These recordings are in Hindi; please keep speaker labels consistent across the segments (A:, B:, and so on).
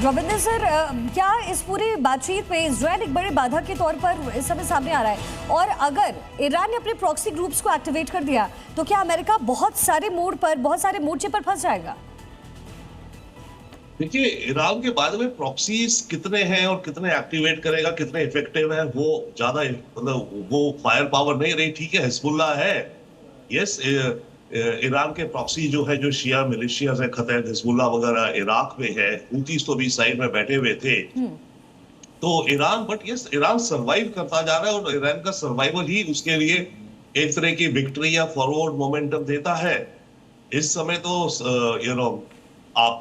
A: रविंद्र सर, क्या इस पूरी बातचीत में इजराइल एक बड़ी बाधा के तौर पर इस समय सामने आ रहा है? और अगर ईरान ने अपने प्रॉक्सी ग्रुप्स को एक्टिवेट कर दिया तो क्या अमेरिका बहुत सारे मोर्चे पर फंस जाएगा?
B: देखिए, ईरान के बारे में प्रॉक्सीज कितने हैं और कितने एक्टिवेट करेगा, कितने इफेक्टिव है, वो ज्यादा मतलब वो फायर पावर नहीं रही। ठीक है, हिजबुल्लाह है, यस, ईरान के प्रॉक्सी जो है, जो शिया मिलिशियाज है, खतैर हिजबुल्लाह वगैरह इराक में है, हूतीस तो भी साइड में बैठे हुए थे। तो Iran, but yes, Iran survive करता जा रहा है और ईरान का सर्वाइवल ही उसके लिए एक तरह की विक्ट्री या फॉरवर्ड मोमेंटम देता है। इस समय तो आप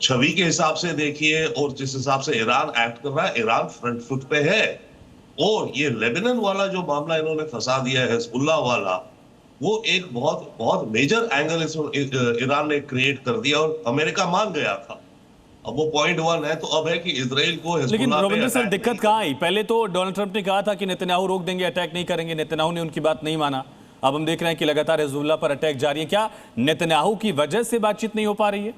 B: छवि के हिसाब से देखिए और जिस हिसाब से ईरान एक्ट कर रहा है, ईरान फ्रंट फुट पे है। और ये लेबनान वाला जो मामला इन्होंने फंसा दिया है, हिजबुल्लाह वाला, वो एक बहुत बहुत मेजर एंगल ईरान ने क्रिएट कर दिया और अमेरिका मान गया था। अब वो पॉइंट 1 है, तो अब है कि इजराइल को
C: लेकिन रविंद्र सर, दिक्कत कहाँ आई? पहले तो डोनाल्ड ट्रंप ने कहा था कि नेतन्याहू रोक देंगे, अटैक नहीं करेंगे। नेतन्याहू ने उनकी बात नहीं माना। अब हम देख रहे हैं कि लगातार हिजबुल्लाह पर अटैक जारी है। क्या नेतन्याहू की वजह से बातचीत नहीं हो पा रही है?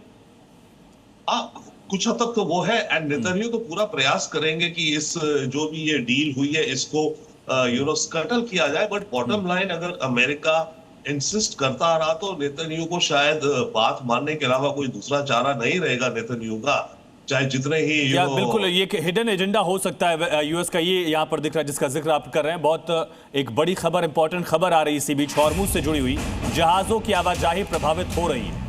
B: कुछ हद तक तो वो है। एंड नेतन्याहू तो पूरा प्रयास करेंगे कि इस जो भी ये डील हुई है इसको स्कटल किया जाए। बट बॉटम लाइन, अगर अमेरिका इंसिस्ट करता रहा तो नेतन्याहू को शायद बात मानने के अलावा कोई दूसरा चारा नहीं रहेगा नेतन्याहू का, चाहे जितने ही
C: बिल्कुल ये एक हिडन एजेंडा हो सकता है यूएस का। ये यहाँ पर दिख रहा है जिसका जिक्र आप कर रहे हैं। बहुत एक बड़ी खबर, इंपॉर्टेंट खबर आ रही है इसी बीच। हॉर्मुज से जुड़ी हुई जहाजों की आवाजाही प्रभावित हो रही है।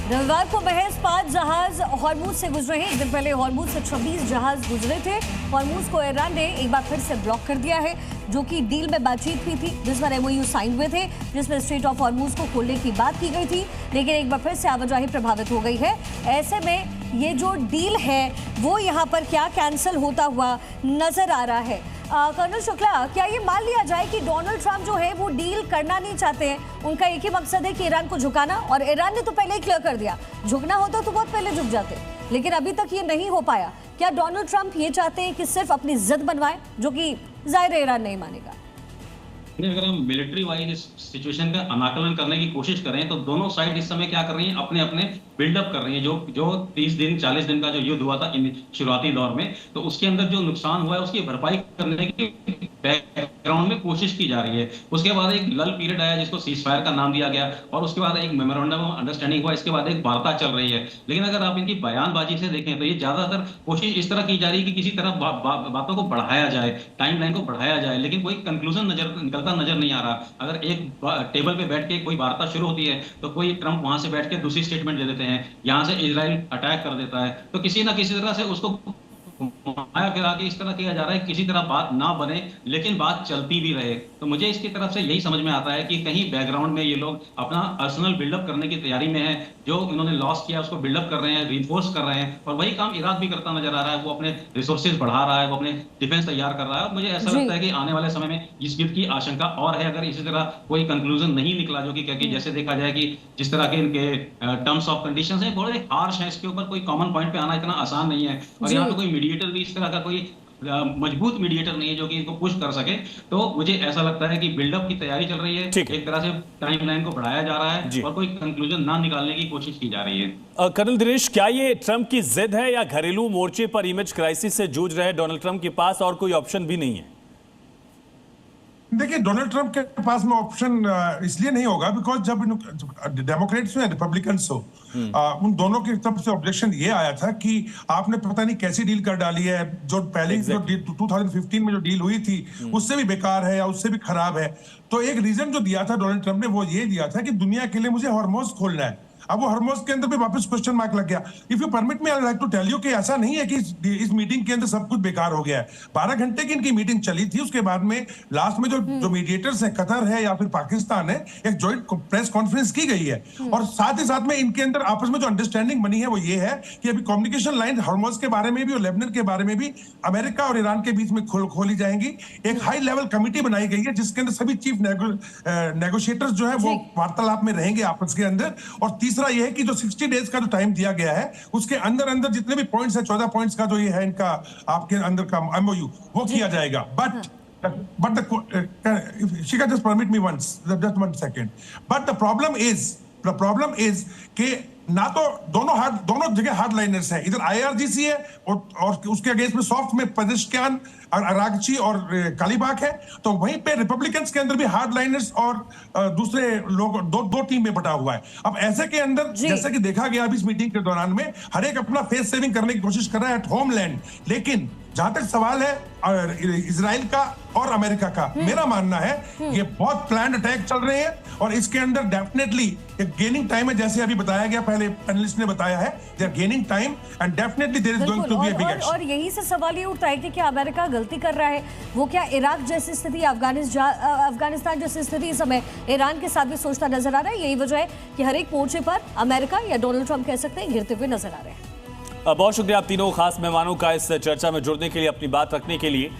A: रविवार को महज 5 जहाज हॉर्मुज से गुजरे हैं। एक दिन पहले हॉर्मुज से 26 जहाज गुजरे थे। हॉर्मुज को ईरान ने एक बार फिर से ब्लॉक कर दिया है, जो कि डील में बातचीत हुई थी, जिस पर एमओयू साइन हुए थे, जिसमें स्ट्रेट ऑफ हॉर्मुज को खोलने की बात की गई थी। लेकिन एक बार फिर से आवाजाही प्रभावित हो गई है। ऐसे में ये जो डील है वो यहाँ पर क्या कैंसिल होता हुआ नजर आ रहा है? कर्नल शुक्ला, क्या ये मान लिया जाए कि डोनाल्ड ट्रंप जो है वो डील करना नहीं चाहते हैं? उनका एक ही मकसद है कि ईरान को झुकाना, और ईरान ने तो पहले ही क्लियर कर दिया, झुकना होता तो बहुत पहले झुक जाते, लेकिन अभी तक ये नहीं हो पाया। क्या डोनाल्ड ट्रंप ये चाहते हैं कि सिर्फ अपनी जिद बनवाए, जो कि जाहिर है ईरान नहीं मानेगा?
D: अगर हम मिलिट्री वाइज इस सिचुएशन का अनाकलन करने की कोशिश करें तो दोनों साइड इस समय क्या कर रही हैं, अपने अपने बिल्डअप कर रही हैं। जो 30 दिन 40 दिन का जो युद्ध हुआ था इन शुरुआती दौर में, तो उसके अंदर जो नुकसान हुआ है उसकी भरपाई करने की बैकग्राउंड में कोशिश की जा रही है। उसके बाद एक लल पीरियड आया जिसको सीज फायर का नाम दिया गया, और उसके बाद एक मेमोरेंडम ऑफ अंडरस्टैंडिंग हुआ। इसके बाद एक वार्ता चल रही है। लेकिन अगर आप इनकी बयानबाजी से देखें तो ये ज्यादातर कोशिश इस तरह की जा रही है कि किसी तरह बातों को बढ़ाया जाए, टाइमलाइन को बढ़ाया जाए, लेकिन कोई कंक्लूजन निकलता नजर नहीं आ रहा। अगर एक टेबल पे बैठ के कोई वार्ता शुरू होती है तो कोई ट्रंप वहां से बैठ के दूसरी स्टेटमेंट दे देते हैं, यहां से इजराइल अटैक कर देता है, तो किसी ना किसी तरह से उसको घुमाया फिरा के इस तरह किया जा रहा है किसी तरह बात ना बने लेकिन बात चलती भी रहे। तो मुझे इसकी तरफ से यही समझ में आता है कि कहीं बैकग्राउंड में ये लोग अपना अर्सनल बिल्डअप करने की तैयारी में है। जो इन्होंने लॉस किया उसको बिल्डअप कर रहे हैं, रिइंफोर्स कर रहे हैं, और वही काम इराक भी करता नजर आ रहा है। वो अपने रिसोर्सेज बढ़ा रहा है, वो अपने डिफेंस तैयार कर रहा है। मुझे ऐसा लगता है कि आने वाले समय में इस युद्ध की आशंका और है, अगर इसी तरह कोई कंक्लूजन नहीं निकला, जो कि क्योंकि जैसे देखा जाए कि जिस तरह के इनके टर्म्स ऑफ कंडीशंस हैं बड़े हार्श हैं, इसके ऊपर कोई कॉमन पॉइंट पे आना इतना आसान नहीं है। और यहाँ पे कोई मीडिएटर भी इस तरह का कोई मजबूत मीडिएटर नहीं है जो कि इनको पुश कर सके। तो मुझे ऐसा लगता है कि बिल्डअप की तैयारी चल रही है, एक तरह से टाइमलाइन को बढ़ाया जा रहा है और कोई कंक्लूजन ना निकालने की कोशिश की जा रही है।
C: कर्नल दिनेश, क्या ये ट्रंप की जिद है या घरेलू मोर्चे पर इमेज क्राइसिस से जूझ रहे डोनाल्ड ट्रंप के पास और कोई ऑप्शन भी नहीं है?
E: देखिए, डोनाल्ड ट्रंप के पास में ऑप्शन इसलिए नहीं होगा बिकॉज जब डेमोक्रेट्स में रिपब्लिकन्स हो, उन दोनों की तरफ से ऑब्जेक्शन ये आया था कि आपने पता नहीं कैसी डील कर डाली है, जो पहले जो 2015 में जो डील हुई थी उससे भी बेकार है या उससे भी खराब है। तो एक रीजन जो दिया था डोनाल्ड ट्रंप ने वो ये दिया था कि दुनिया के लिए मुझे हॉर्मुज खोलना है। अब वो हॉर्मुज के अंदर भी वापस क्वेश्चन मार्क लग गया। If you permit me, I like to tell you कि ऐसा नहीं है कि इस मीटिंग के अंदर सब कुछ बेकार हो गया है। 12 घंटे की इनकी मीटिंग चली थी। उसके बाद में लास्ट में जो मीडिएटर्स हैं, कतर है या फिर पाकिस्तान है, एक जॉइंट प्रेस कॉन्फ्रेंस की गई है। और साथ ही साथ में इनके अंदर आपस में जो अंडरस्टैंडिंग बनी है वो ये है कि अभी कम्युनिकेशन लाइन हॉर्मुज के बारे में भी और लेबनान के बारे में भी अमेरिका और ईरान के बीच में खोली जाएंगी। एक हाई लेवल कमिटी बनाई गई है जिसके अंदर सभी चीफ नेगोशिएटर्स जो है वो वार्तालाप में रहेंगे आपस के अंदर। और तीसरा ये है कि जो 60 डेज का जो टाइम दिया गया है उसके अंदर अंदर जितने भी पॉइंट्स है, 14 पॉइंट्स का जो ये है इनका आपके अंदर का एमओयू, वो किया जाएगा। But she can just permit me just 1 second. But the problem is कि ना तो दोनों जगह हार्ड लाइनर्स है, इधर आईआरजीसी है और उसके अगेंस्ट में सॉफ्ट में पेजेश्कियान, अरागची और कालीबाग है, तो वहीं पे रिपब्लिकन्स के अंदर भी हार्ड लाइनर्स और दूसरे लोग दो टीम में बटा हुआ है। अब ऐसे के अंदर जैसा कि देखा गया अभी इस मीटिंग के दौरान में, हर एक अपना फेस सेविंग करने की कोशिश कर रहा है एट होमलैंड, लेकिन जहां तक सवाल है इजराइल का और अमेरिका का, मेरा मानना है ये बहुत प्लान्ड अटैक चल रहे हैं और इसके अंदर डेफिनेटली एक गेनिंग टाइम है, जैसे अभी बताया गया, पहले पैनलिस्ट ने बताया है, they are gaining time and definitely there is going to be a big action.
A: और यही से सवाल ये उठता है कि क्या अमेरिका गलती कर रहा है? वो क्या इराक जैसी स्थिति, अफगानिस्तान जैसी स्थिति इस समय ईरान के साथ भी सोचता नजर आ रहा है? यही वजह है कि हर एक मोर्चे पर अमेरिका या डोनाल्ड ट्रंप कह सकते हैं गिरते हुए नजर आ रहे हैं।
C: बहुत शुक्रिया आप तीनों खास मेहमानों का इस चर्चा में जुड़ने के लिए, अपनी बात रखने के लिए।